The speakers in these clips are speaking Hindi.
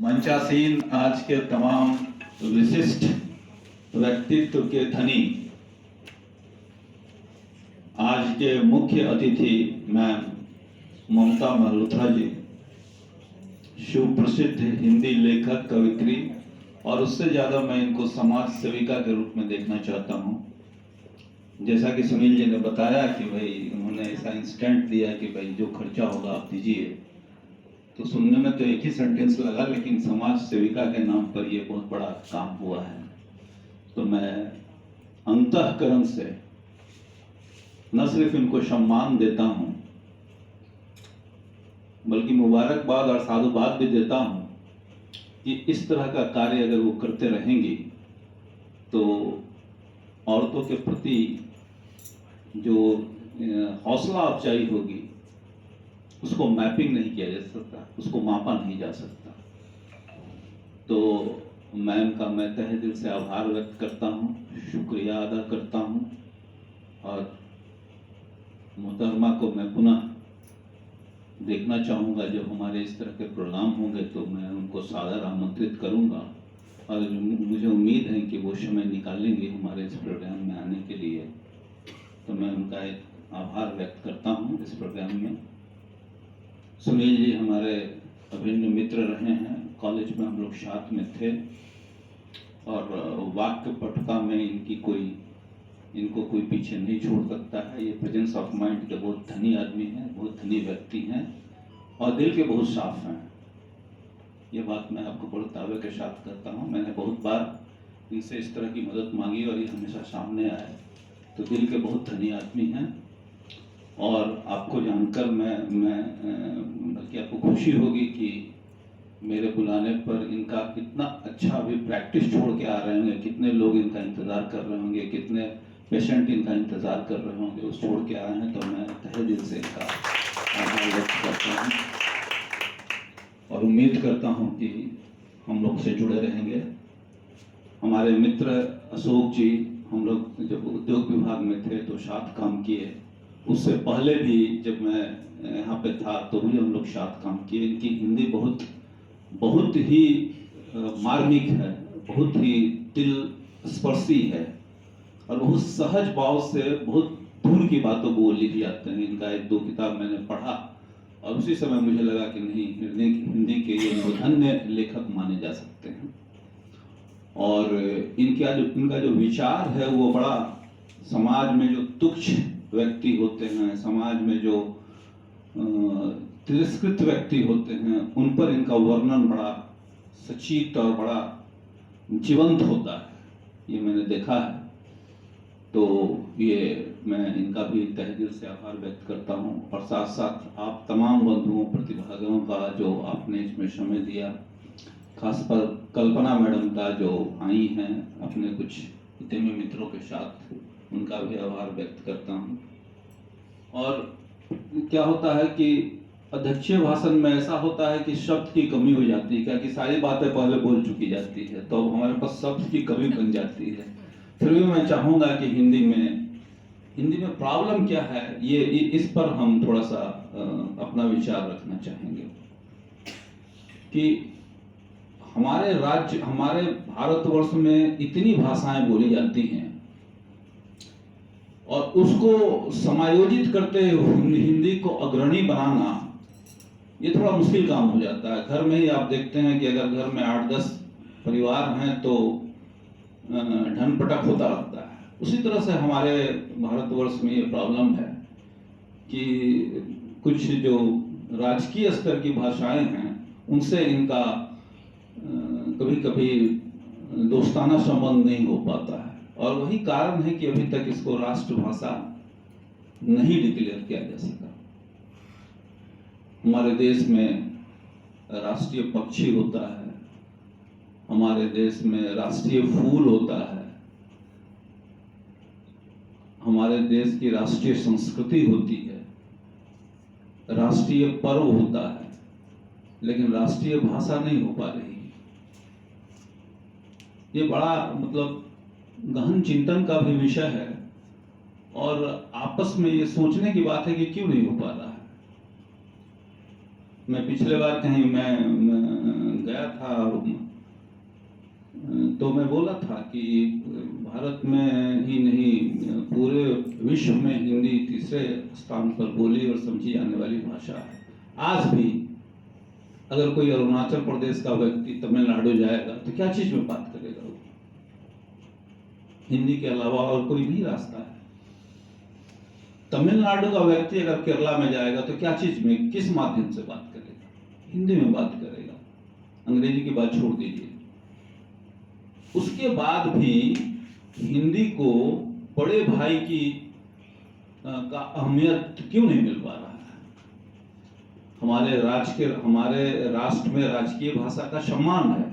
मंचासीन आज के तमाम विशिष्ट व्यक्तित्व के धनी आज के मुख्य अतिथि मैम ममता मल्होत्रा जी, सुप्रसिद्ध हिंदी लेखक कवित्री, और उससे ज़्यादा मैं इनको समाज सेविका के रूप में देखना चाहता हूँ। जैसा कि सुनील जी ने बताया कि भाई उन्होंने ऐसा इंस्टेंट दिया कि भाई जो खर्चा होगा आप दीजिए, तो सुनने में तो एक ही सेंटेंस लगा, लेकिन समाज सेविका के नाम पर ये बहुत बड़ा काम हुआ है। तो मैं अंतःकरण से न सिर्फ इनको सम्मान देता हूँ, बल्कि मुबारकबाद और साधुवाद भी देता हूँ कि इस तरह का कार्य अगर वो करते रहेंगी तो औरतों के प्रति जो हौसला अफजाई होगी उसको मैपिंग नहीं किया जा सकता, उसको मापा नहीं जा सकता। तो मैम का मैं तहे दिल से आभार व्यक्त करता हूँ, शुक्रिया अदा करता हूँ, और मोहतरमा को मैं पुनः देखना चाहूँगा। जब हमारे इस तरह के प्रोग्राम होंगे तो मैं उनको सादर आमंत्रित करूँगा, और मुझे उम्मीद है कि वो समय निकालेंगे हमारे इस प्रोग्राम में आने के लिए। तो मैं उनका एक आभार व्यक्त करता हूँ इस प्रोग्राम में। सुनील जी हमारे अभिन्न मित्र रहे हैं, कॉलेज में हम लोग साथ में थे, और वाक्य पटुका में इनको कोई पीछे नहीं छोड़ सकता है। ये प्रेजेंस ऑफ माइंड के बहुत धनी आदमी हैं, बहुत धनी व्यक्ति हैं, और दिल के बहुत साफ हैं। ये बात मैं आपको बड़े दावे के साथ कहता हूँ। मैंने बहुत बार इनसे इस तरह की मदद मांगी और ये हमेशा सामने आए। तो दिल के बहुत धनी आदमी हैं, और आपको जानकर बल्कि आपको खुशी होगी कि मेरे बुलाने पर इनका कितना अच्छा अभी प्रैक्टिस छोड़ के आ रहे होंगे, कितने लोग इनका इंतज़ार कर रहे होंगे, कितने पेशेंट इनका इंतज़ार कर रहे होंगे, वो छोड़ के आए हैं। तो मैं तहे दिल से इनका आभार व्यक्त करता हूँ, और उम्मीद करता हूँ कि हम लोग से जुड़े रहेंगे। हमारे मित्र अशोक जी, हम लोग जब उद्योग विभाग में थे तो साथ काम किए, उससे पहले भी जब मैं यहाँ पे था तो भी हम लोग साथ काम किए। इनकी हिंदी बहुत ही मार्मिक है, बहुत ही दिल स्पर्शी है, और बहुत सहज भाव से बहुत दूर की बातों को लिख जाते हैं। इनका एक दो किताब मैंने पढ़ा, और उसी समय मुझे लगा कि नहीं, हिंदी के ये धन्य लेखक माने जा सकते हैं। और इनका जो विचार है वो बड़ा, समाज में जो तुच्छ व्यक्ति होते हैं, समाज में जो तिरस्कृत व्यक्ति होते हैं, उन पर इनका वर्णन बड़ा सचित और बड़ा जीवंत होता है, ये मैंने देखा है। तो ये मैं इनका भी तहे दिल से आभार व्यक्त करता हूँ, और साथ साथ आप तमाम बंधुओं प्रतिभागियों का जो आपने इसमें समय दिया, खासकर कल्पना मैडम का जो आई हैं अपने कुछ उद्यमी मित्रों के साथ, उनका भी आभार व्यक्त करता हूँ। और क्या होता है कि अध्यक्षीय भाषण में ऐसा होता है कि शब्द की कमी हो जाती है, क्योंकि सारी बातें पहले बोल चुकी जाती है, तो हमारे पास शब्द की कमी बन जाती है। फिर भी मैं चाहूँगा कि हिंदी में प्रॉब्लम क्या है, ये इस पर हम थोड़ा सा अपना विचार रखना चाहेंगे कि हमारे भारतवर्ष में इतनी भाषाएं बोली जाती हैं, और उसको समायोजित करते हिंदी को अग्रणी बनाना ये थोड़ा मुश्किल काम हो जाता है। घर में ही आप देखते हैं कि अगर घर में 8-10 परिवार हैं तो ढनपटक होता रहता है। उसी तरह से हमारे भारतवर्ष में ये प्रॉब्लम है कि कुछ जो राजकीय स्तर की भाषाएं हैं उनसे इनका कभी कभी दोस्ताना संबंध नहीं हो पाता है, और वही कारण है कि अभी तक इसको राष्ट्रभाषा नहीं डिक्लेयर किया जा सका। हमारे देश में राष्ट्रीय पक्षी होता है, हमारे देश में राष्ट्रीय फूल होता है, हमारे देश की राष्ट्रीय संस्कृति होती है, राष्ट्रीय पर्व होता है, लेकिन राष्ट्रीय भाषा नहीं हो पा रही। ये बड़ा गहन चिंतन का भी विषय है, और आपस में ये सोचने की बात है कि क्यों नहीं हो पा रहा है। मैं पिछले बार कहीं मैं गया था तो मैं बोला था कि भारत में ही नहीं पूरे विश्व में हिंदी तीसरे स्थान पर बोली और समझी जाने वाली भाषा है। आज भी अगर कोई अरुणाचल प्रदेश का व्यक्ति तमिलनाडु जाएगा तो क्या चीज में बात करेगा वो? हिंदी के अलावा और कोई भी रास्ता है? तमिलनाडु का व्यक्ति अगर केरला में जाएगा तो क्या चीज में, किस माध्यम से बात करेगा? हिंदी में बात करेगा। अंग्रेजी की बात छोड़ दीजिए। उसके बाद भी हिंदी को बड़े भाई की का अहमियत क्यों नहीं मिल पा रहा है? हमारे राष्ट्र में राजकीय भाषा का सम्मान है,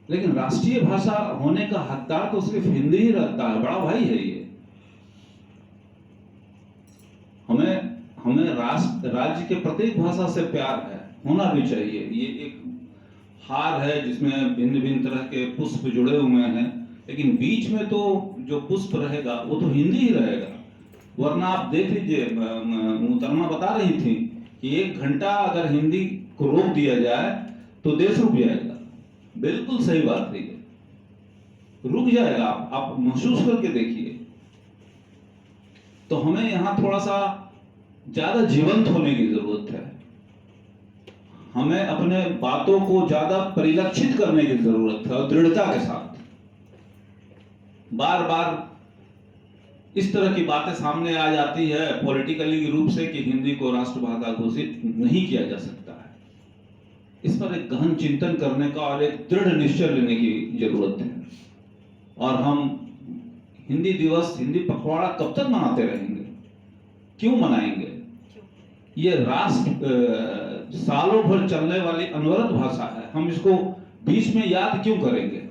लेकिन राष्ट्रीय भाषा होने का हकदार तो सिर्फ हिंदी ही रहता है। बड़ा भाई है ये। हमें राज्य के प्रत्येक भाषा से प्यार है, होना भी चाहिए। ये एक हार है जिसमें भिन्न भिन्न तरह के पुष्प जुड़े हुए हैं, लेकिन बीच में तो जो पुष्प रहेगा वो तो हिंदी ही रहेगा। वरना आप देख लीजिए, मुहतरमा बता रही थी कि 1 घंटा अगर हिंदी को रोक दिया जाए तो देश रुक जाएगा। बिल्कुल सही बात है, रुक जाएगा। आप महसूस करके देखिए। तो हमें यहाँ थोड़ा सा ज्यादा जीवंत होने की जरूरत है। हमें अपने बातों को ज्यादा परिलक्षित करने की जरूरत है और दृढ़ता के साथ। बार बार इस तरह की बातें सामने आ जाती है पॉलिटिकली रूप से कि हिंदी को राष्ट्रभाषा घोषित नहीं किया जा सकता है। इस पर एक गहन चिंतन करने का और एक दृढ़ निश्चय लेने की जरूरत है। और हम हिंदी दिवस, हिंदी पखवाड़ा कब तक मनाते रहेंगे? क्यों मनाएंगे? ये राष्ट्र सालों भर चलने वाली अनवरत भाषा है। हम इसको बीच में याद क्यों करेंगे?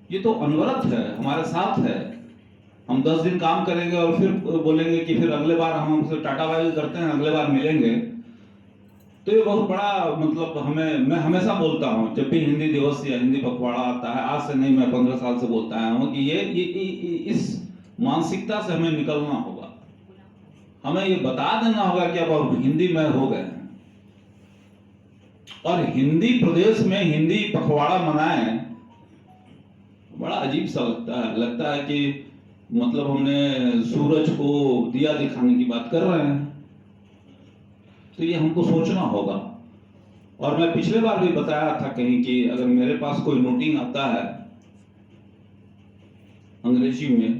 ये तो अनवरत है, हमारे साथ है। हम 10 दिन काम करेंगे और फिर बोलेंगे कि फिर अगले बार हम हमसे टाटा बाय करते हैं, अगले बार मिलेंगे। तो ये बहुत बड़ा मतलब मैं हमेशा बोलता हूँ जब भी हिंदी दिवस या हिंदी पखवाड़ा आता है, आज से नहीं, मैं 15 साल से बोलता आया हूँ कि ये इस मानसिकता से हमें निकलना होगा। हमें ये बता देना होगा कि अब हिंदी में हो गए हैं और हिंदी प्रदेश में हिंदी पखवाड़ा मनाएं। बड़ा अजीब सा लगता है कि मतलब हमने सूरज को दिया दिखाने की बात कर रहे हैं। तो ये हमको सोचना होगा। और मैं पिछले बार भी बताया था कहीं कि अगर मेरे पास कोई नोटिंग आता है अंग्रेजी में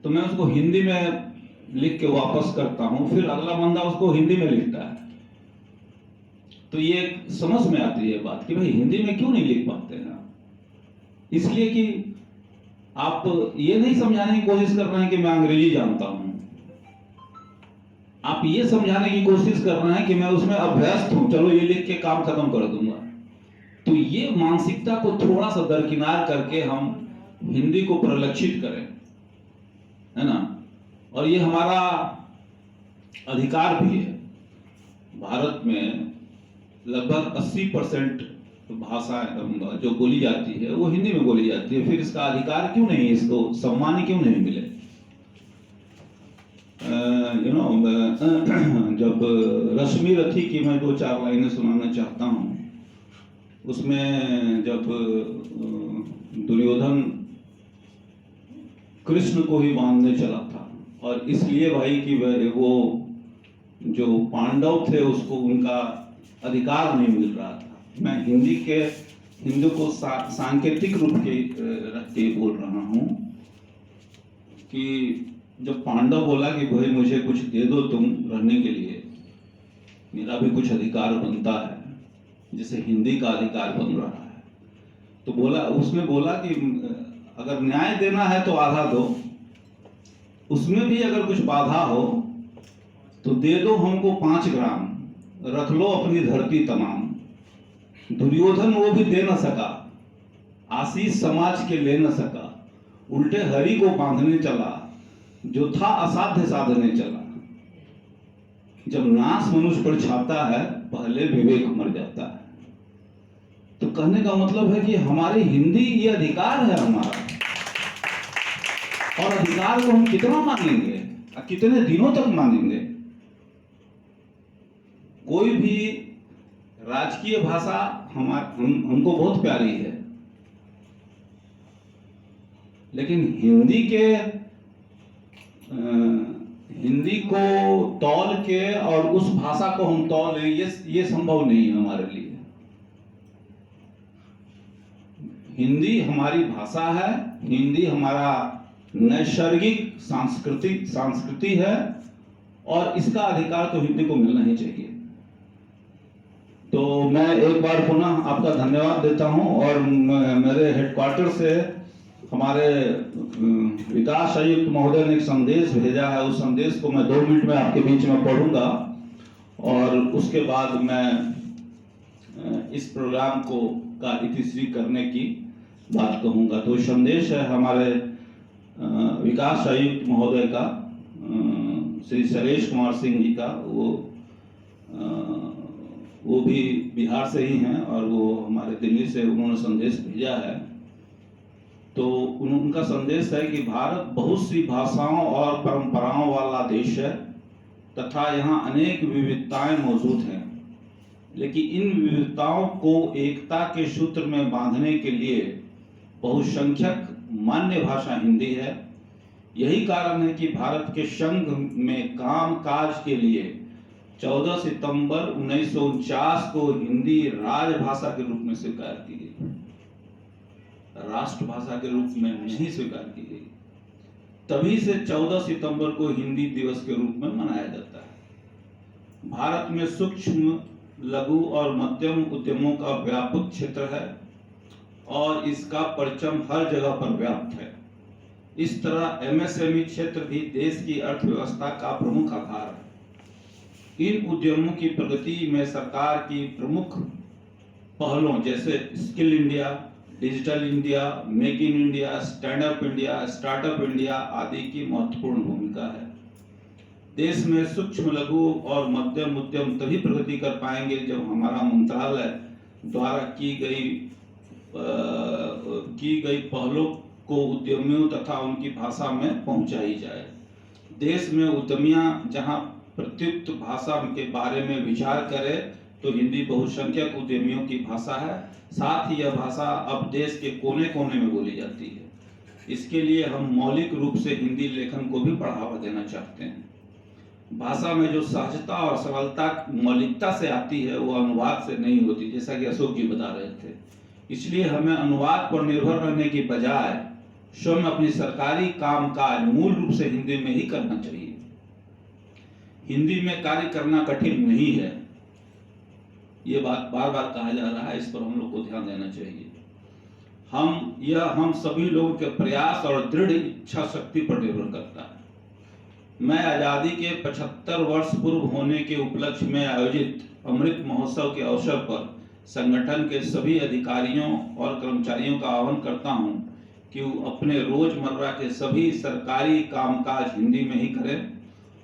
तो मैं उसको हिंदी में लिख के वापस करता हूं, फिर अगला बंदा उसको हिंदी में लिखता है। तो ये समझ में आती है बात कि भाई हिंदी में क्यों नहीं लिख पाते हैं? इसलिए कि आप ये नहीं समझाने की कोशिश कर रहे हैं कि मैं अंग्रेजी जानता हूं। आप ये समझाने की कोशिश कर रहे हैं कि मैं उसमें अभ्यस्त हूं, चलो ये लिख के काम खत्म कर दूंगा। तो ये मानसिकता को थोड़ा सा दरकिनार करके हम हिंदी को परिलक्षित करें, है ना? और ये हमारा अधिकार भी है। भारत में लगभग 80% भाषा जो बोली जाती है वो हिंदी में बोली जाती है। फिर इसका अधिकार क्यों नहीं, इसको सम्मान क्यों नहीं मिले? जब रश्मि रथी की मैं 2-4 लाइनें सुनाना चाहता हूँ। उसमें जब दुर्योधन कृष्ण को ही बांधने चला था और इसलिए भाई कि वो जो पांडव थे उसको उनका अधिकार नहीं मिल रहा था। मैं हिंदी को सांकेतिक रूप के रख के बोल रहा हूँ कि जब पांडव बोला कि भाई मुझे कुछ दे दो तुम रहने के लिए, मेरा भी कुछ अधिकार बनता है, जैसे हिंदी का अधिकार बन रहा है। तो उसने बोला कि अगर न्याय देना है तो आधा दो, उसमें भी अगर कुछ बाधा हो तो दे दो हमको 5 ग्राम, रख लो अपनी धरती तमाम। दुर्योधन वो भी दे न सका, आशीष समाज के ले न सका, उल्टे हरि को बांधने चला, जो था असाध्य साधने चला। जब नाश मनुष्य पर छाता है पहले विवेक मर जाता है। तो कहने का मतलब है कि हमारी हिंदी ये अधिकार है हमारा, और अधिकार को हम कितना मानेंगे, कितने दिनों तक मानेंगे? कोई भी राजकीय भाषा हमको बहुत प्यारी है, लेकिन हिंदी को तौल के और उस भाषा को हम तौल लें, ये संभव नहीं है हमारे लिए। हिंदी हमारी भाषा है, हिंदी हमारा नैसर्गिक संस्कृति है, और इसका अधिकार तो हिंदी को मिलना ही चाहिए। तो मैं एक बार पुनः आपका धन्यवाद देता हूं, और मेरे हेडक्वार्टर से हमारे विकास आयुक्त महोदय ने एक संदेश भेजा है। उस संदेश को मैं 2 मिनट में आपके बीच में पढ़ूंगा, और उसके बाद मैं इस प्रोग्राम को का इतिश्री करने की बात कहूंगा। तो संदेश है हमारे विकास आयुक्त महोदय का, श्री शैलेश कुमार सिंह जी का। वो भी बिहार से ही हैं, और वो हमारे दिल्ली से उन्होंने संदेश भेजा है। तो उनका संदेश है कि भारत बहुत सी भाषाओं और परंपराओं वाला देश है तथा यहाँ अनेक विविधताएं मौजूद हैं, लेकिन इन विविधताओं को एकता के सूत्र में बांधने के लिए बहुसंख्यक मान्य भाषा हिंदी है। यही कारण है कि भारत के संघ में काम काज के लिए 14 सितंबर 1949 को हिंदी राजभाषा के रूप में स्वीकार की गई, राष्ट्रभाषा के रूप में नहीं स्वीकार की गई। तभी से 14 सितंबर को हिंदी दिवस के रूप में मनाया जाता है। भारत में सूक्ष्म, लघु और मध्यम उद्यमों का व्यापक क्षेत्र है, और इसका परचम हर जगह पर व्याप्त है। इस तरह एमएसएमई क्षेत्र भी देश की अर्थव्यवस्था का प्रमुख आधार है। इन उद्यमों की प्रगति में सरकार की प्रमुख पहलों जैसे skill India, digital India, make in India, stand up India, startup India आदि की महत्वपूर्ण भूमिका है। देश में सूक्ष्म, लघु और मध्यम उद्यम तभी प्रगति कर पाएंगे जब हमारा मंत्रालय द्वारा की गई पहलों को उद्यमियों तथा उनकी भाषा में पहुंचाई जाए। देश में उद्यमियां जहां प्रत्युक्त भाषा के बारे में विचार करें, तो हिंदी बहुसंख्यक उद्यमियों की भाषा है। साथ ही यह भाषा अब देश के कोने कोने में बोली जाती है। इसके लिए हम मौलिक रूप से हिंदी लेखन को भी बढ़ावा देना चाहते हैं। भाषा में जो सहजता और सरलता मौलिकता से आती है, वो अनुवाद से नहीं होती, जैसा कि अशोक जी बता रहे थे। इसलिए हमें अनुवाद पर निर्भर रहने की बजाय स्वयं अपनी सरकारी कामकाज मूल रूप से हिंदी में ही करना चाहिए। हिंदी में कार्य करना कठिन नहीं है, ये बात बार बार कहा जा रहा है, इस पर हम लोग को ध्यान देना चाहिए। हम सभी लोगों के प्रयास और दृढ़ इच्छा शक्ति पर निर्भर करता है। मैं आजादी के 75 वर्ष पूर्व होने के उपलक्ष्य में आयोजित अमृत महोत्सव के अवसर पर संगठन के सभी अधिकारियों और कर्मचारियों का आह्वान करता हूं कि वो अपने रोजमर्रा के सभी सरकारी कामकाज हिंदी में ही करें,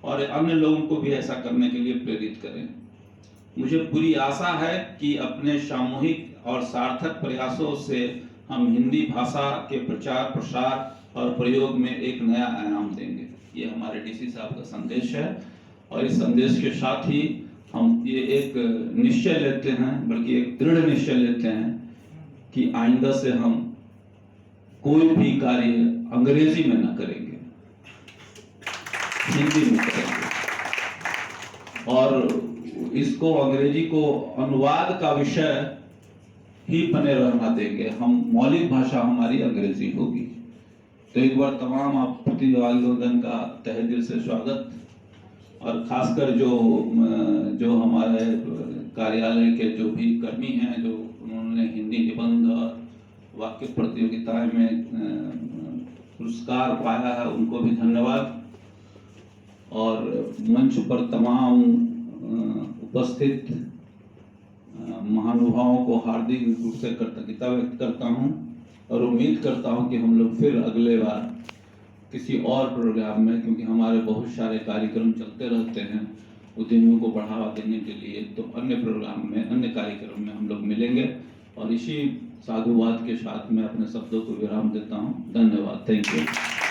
और अन्य लोगों को भी ऐसा करने के लिए प्रेरित करें। मुझे पूरी आशा है कि अपने सामूहिक और सार्थक प्रयासों से हम हिंदी भाषा के प्रचार, प्रसार और प्रयोग में एक नया आयाम देंगे। ये हमारे डीसी साहब का संदेश है, और इस संदेश के साथ ही हम ये एक निश्चय लेते हैं, बल्कि एक दृढ़ निश्चय लेते हैं कि आइंदा से हम कोई भी कार्य अंग्रेजी में न करेंगे, हिंदी में करेंगे। और इसको अंग्रेजी को अनुवाद का विषय ही बने रहना देंगे। हम मौलिक भाषा हमारी अंग्रेजी होगी। तो एक बार तमाम आप प्रतिभागियों का तहे दिल से स्वागत, और खासकर जो हमारे कार्यालय के जो भी कर्मी हैं, जो उन्होंने हिंदी निबंध और वाक्य प्रतियोगिताएं में पुरस्कार पाया है, उनको भी धन्यवाद। और मंच पर तमाम उपस्थित महानुभावों को हार्दिक रूप से कृतज्ञता व्यक्त करता हूं, और उम्मीद करता हूं कि हम लोग फिर अगले बार किसी और प्रोग्राम में, क्योंकि हमारे बहुत सारे कार्यक्रम चलते रहते हैं उद्यमियों को बढ़ावा देने के लिए, तो अन्य प्रोग्राम में, अन्य कार्यक्रम में हम लोग मिलेंगे। और इसी साधुवाद के साथ मैं अपने शब्दों को विराम देता हूं। धन्यवाद। Thank you.